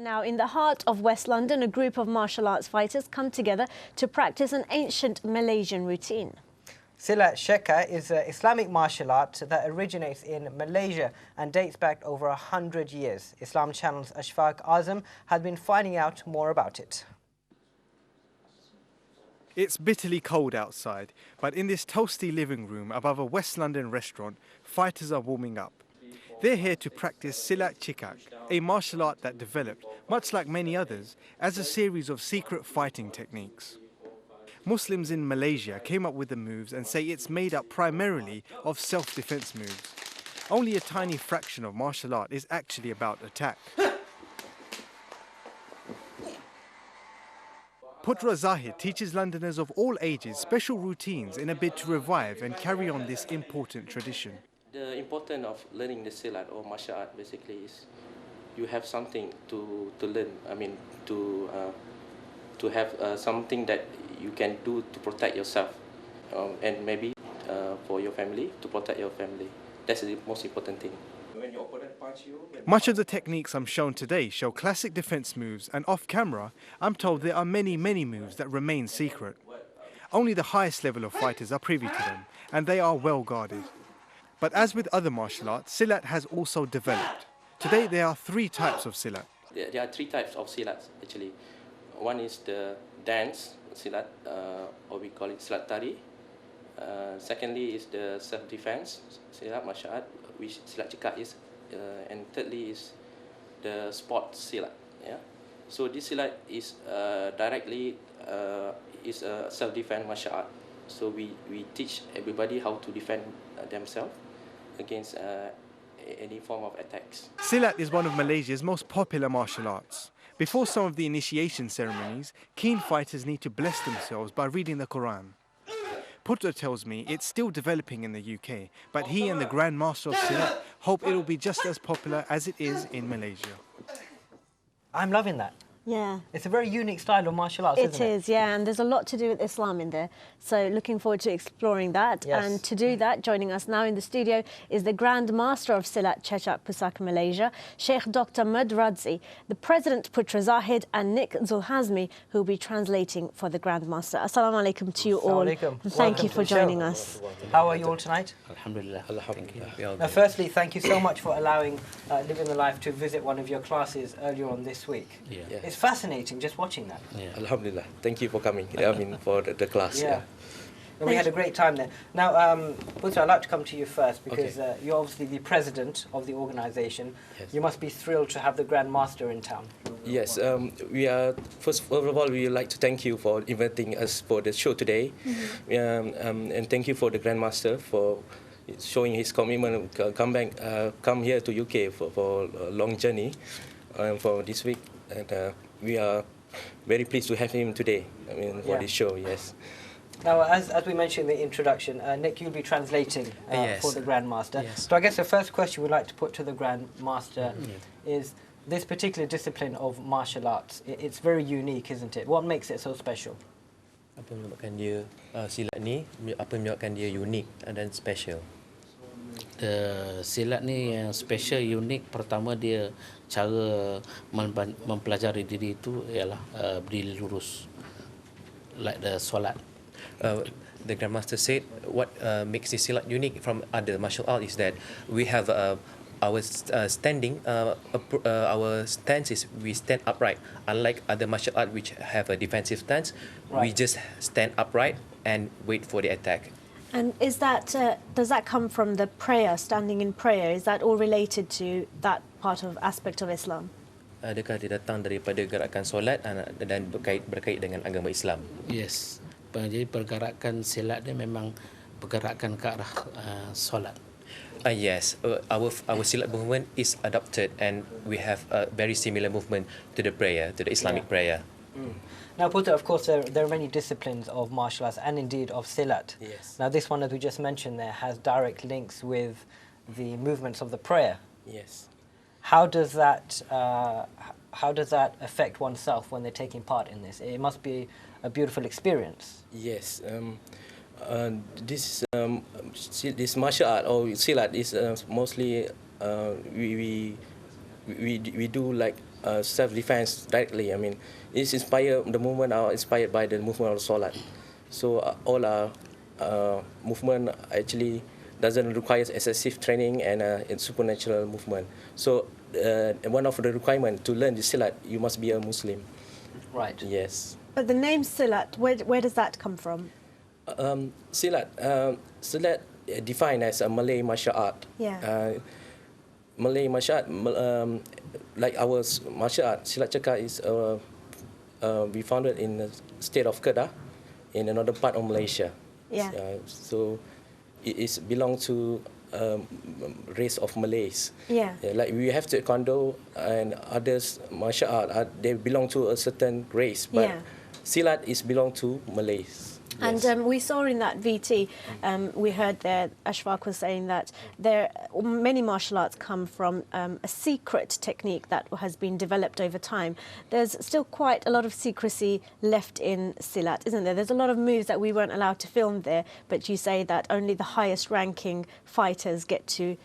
Now, in the heart of West London, a group of martial arts fighters come together to practice an ancient Malaysian routine. Silat Cekak is an Islamic martial art that originates in Malaysia and dates back over 100 years. Islam Channel's Ashfaq Azam has been finding out more about it. It's bitterly cold outside, but in this toasty living room above a West London restaurant, fighters are warming up. They're here to practice Silat Cekak, a martial art that developed, much like many others, as a series of secret fighting techniques. Muslims in Malaysia came up with the moves and say it's made up primarily of self-defense moves. Only a tiny fraction of martial art is actually about attack. Putra Zahid teaches Londoners of all ages special routines in a bid to revive and carry on this important tradition. The importance of learning the Silat or martial art basically is you have something to learn. I mean to have something that you can do to protect yourself and maybe for your family, to protect your family. That's the most important thing. When your opponent punches you... Much of the techniques I'm shown today show classic defense moves, and off camera, I'm told there are many moves that remain secret. Only the highest level of fighters are privy to them, and they are well guarded. But as with other martial arts, Silat has also developed. Today there are 3 types of Silat. There are 3 types of Silat actually. One is the dance Silat, or we call it Silat Tari. Secondly is the self-defense Silat martial art, which Silat Cekak is. And thirdly is the sport Silat. Yeah? So this Silat is directly is a self-defense martial art. So we teach everybody how to defend themselves against any form of attacks. Silat is one of Malaysia's most popular martial arts. Before some of the initiation ceremonies, keen fighters need to bless themselves by reading the Quran. Putra tells me it's still developing in the UK, but he and the Grand Master of Silat hope it'll be just as popular as it is in Malaysia. I'm loving that. Yeah. It's a very unique style of martial arts, isn't it? It is, yeah, and there's a lot to do with Islam in there. So looking forward to exploring that. Yes. And to do that, joining us now in the studio is the Grand Master of Silat Cekak Pusaka Malaysia, Sheikh Dr. Mud Radzi, the President Putra Zahid, and Nick Zulhazmi, who will be translating for the Grand Master. Assalamu alaikum to you all. And thank you for joining us. How are you all tonight? Alhamdulillah. Now, firstly, thank you so much for allowing Living the Life to visit one of your classes earlier on this week. Yeah. It's fascinating just watching that. Yeah. Alhamdulillah. Thank you for coming. I mean for the class. Yeah. And we had a great time there. Now, Putra, I'd like to come to you first because you're obviously the president of the organisation. Yes. You must be thrilled to have the Grand Master in town. Yes, we are first of all we would like to thank you for inviting us for the show today, and thank you for the Grandmaster for showing his commitment come here to UK for a long journey for this week, and we are very pleased to have him today. I mean for this show. Yes. Now, as we mentioned in the introduction, Nick, you'll be translating for the Grand Master. Yes. So I guess the first question we'd like to put to the Grand Master is this particular discipline of martial arts. It's very unique, isn't it? What makes it so special? Apa yang menyebabkan dia silat ni, apa yang menyebabkan dia unik dan special? Silat ni yang special, unik, pertama dia cara mempelajari diri itu ialah berdiri lurus, like the solat. The Grandmaster said what makes this silat unique from other martial art is that we have our standing, our stance is we stand upright. Unlike other martial art which have a defensive stance, we just stand upright and wait for the attack. And is that does that come from the prayer, standing in prayer? Is that all related to that part of aspect of Islam? Adakah dia datang daripada gerakan solat dan berkait dengan agama Islam? Yes. Jadi pergerakan silat dia memang pergerakan ke arah solat. Yes, our silat movement is adopted, and we have a very similar movement to the prayer, to the Islamic prayer. Now, Putra, of course, there are many disciplines of martial arts and indeed of silat. Yes. Now, this one, as we just mentioned there, has direct links with the movements of the prayer. Yes. How does that affect oneself when they're taking part in this? It must be a beautiful experience. Yes. This martial art or silat is mostly we do like self-defense directly. I mean, it's inspired, the movement are inspired by the movement of Salat. So all our movement actually doesn't require excessive training and supernatural movement. So one of the requirements to learn the Silat, you must be a Muslim. Right. Yes. But the name Silat, where does that come from? Silat defined as a Malay martial art. Yeah. Malay martial art, like our martial art, Silat Cekak is we founded in the state of Kedah, in another part of Malaysia. Yeah. So it is belong to race of Malays. Yeah. Like we have Taekwondo and others martial art, they belong to a certain race, but Yeah. Silat is belong to Malays. And we saw in that VT, we heard there, Ashfaq was saying that many martial arts come from a secret technique that has been developed over time. There's still quite a lot of secrecy left in Silat, isn't there? There's a lot of moves that we weren't allowed to film there, but you say that only the highest ranking fighters get to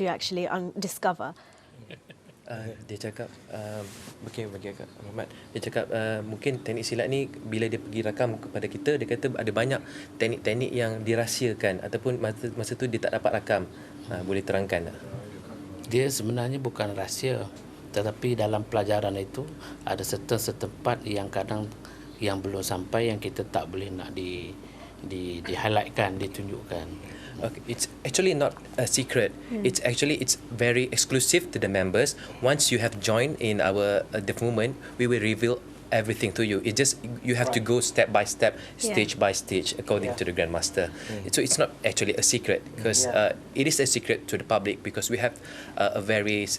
actually discover. Dia cakap mungkin bagi Kak Muhammad, dia cakap mungkin teknik silat ni bila dia pergi rakam kepada kita, dia kata ada banyak teknik-teknik yang dirahsiakan ataupun masa tu dia tak dapat rakam. Boleh terangkan tak? Dia sebenarnya bukan rahsia, tetapi dalam pelajaran itu ada certain part yang kadang yang belum sampai, yang kita tak boleh nak di highlightkan, ditunjukkan. Okay, it's actually not a secret. It's very exclusive to the members. Once you have joined in our the movement, we will reveal everything to you. It just you have to go step by step, stage by stage, according to the Grandmaster. So it's not actually a secret, because it is a secret to the public, because we have various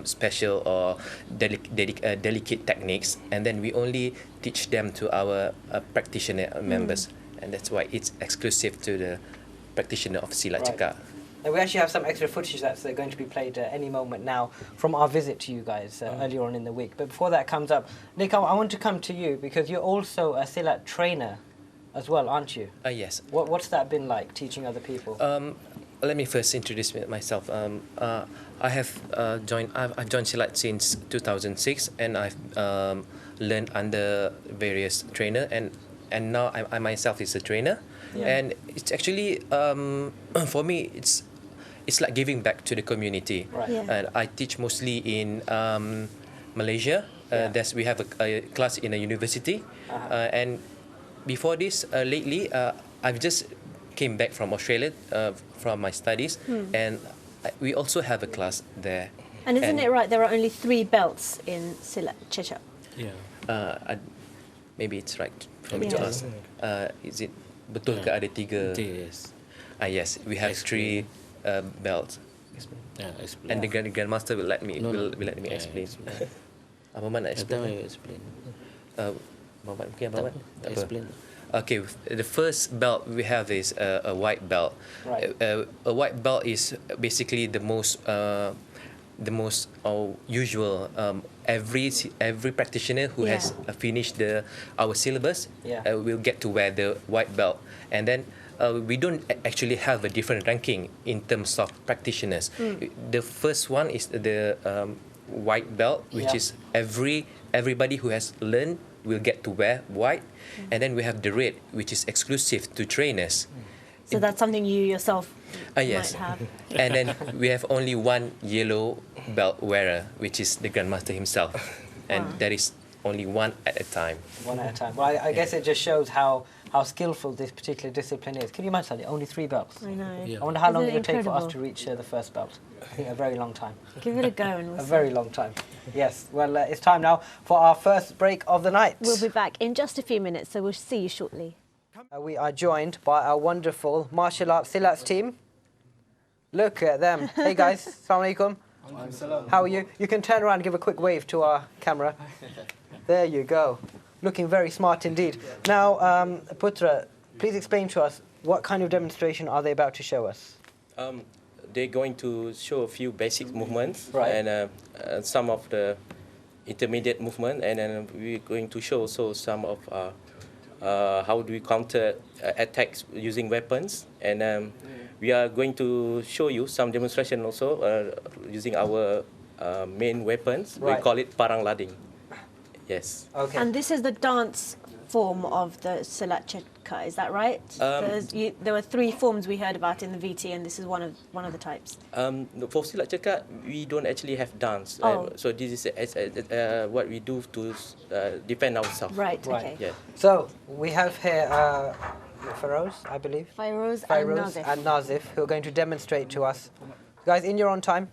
special or delicate techniques, and then we only teach them to our practitioner members. And that's why it's exclusive to the practitioner of Silat Cekak. And we actually have some extra footage that's going to be played any moment now from our visit to you guys earlier on in the week. But before that comes up, Nick, I want to come to you, because you're also a Silat trainer as well, aren't you? Yes. What's that been like, teaching other people? Let me first introduce myself. I've joined Silat since 2006, and I've learned under various trainer, and now I myself is a trainer, and it's actually for me it's like giving back to the community. Right. And I teach mostly in Malaysia. We have a class in a university, and before this, lately I've just came back from Australia from my studies, and we also have a class there. And isn't it right, there are only 3 belts in Silat Cekak? Yeah. Maybe it's right for me to ask. Is it betul ke ada 3? Yes. Yes, we have 3 belts. Explain. And the Grandmaster will let me explain. Muhammad nak explain. Muhammad, mungkin Muhammad Explain. Okay, the first belt we have is a white belt. Right. A white belt is basically the most usual. Every practitioner who has finished our syllabus will get to wear the white belt, and then we don't actually have a different ranking in terms of practitioners. The first one is the white belt, which is everybody who has learned will get to wear white, and then we have the red, which is exclusive to trainers. So that's something you yourself yes. might have. And then we have only one yellow belt wearer, which is the Grandmaster himself. And there is only one at a time. One at a time. Well, I guess it just shows how skillful this particular discipline is. Can you imagine that? Only 3 belts? I know. Yeah. I wonder how long Isn't it would take for us incredible? to reach the first belt. I think a very long time. Give it a go and we'll A see. very long time. Yes. Well, it's time now for our first break of the night. We'll be back in just a few minutes, so we'll see you shortly. We are joined by our wonderful martial arts Silats team. Look at them. Hey guys, Assalamu alaikum. How are you? You can turn around and give a quick wave to our camera. There you go. Looking very smart indeed. Now, Putra, please explain to us, what kind of demonstration are they about to show us? They're going to show a few basic movements, Right. and some of the intermediate movement, and then we're going to show also some of how do we counter attacks using weapons, and we are going to show you some demonstration also using our main weapons. Right. We call it parang lading. Yes. Okay. And this is the dance form of the Silat Cekak, is that right? There were 3 forms we heard about in the VT, and this is one of the types. For Silat Cekak, we don't actually have dance. Oh. So this is what we do to defend ourselves. Right, Right. okay. Yeah. So we have here Feroz, I believe. Fairoz and Fairoz Nazif. and Nazif, who are going to demonstrate to us. Guys, in your own time.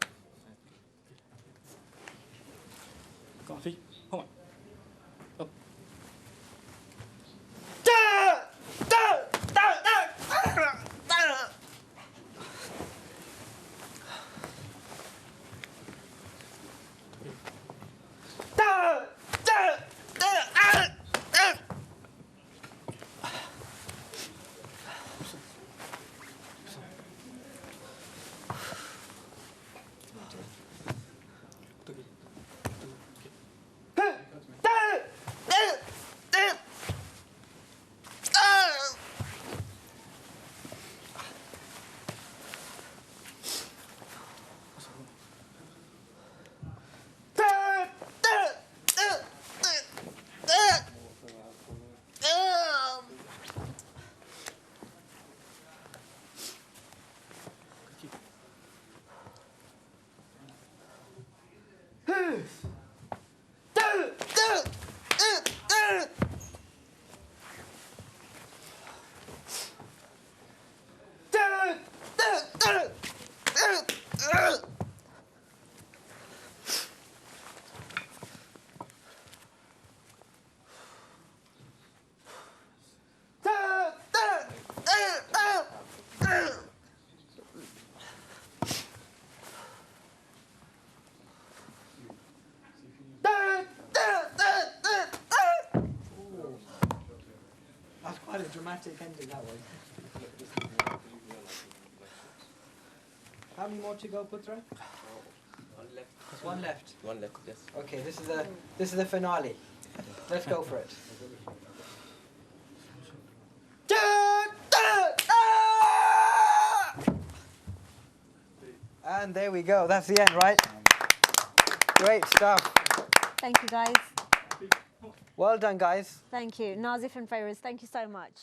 That's quite a dramatic ending, that was. How many more to go, Putra? One left. One left. One left. Yes. Okay, this is the finale. Let's go for it. And there we go. That's the end, right? Great stuff. Thank you, guys. Well done, guys. Thank you. Nazif and Fairoz, thank you so much.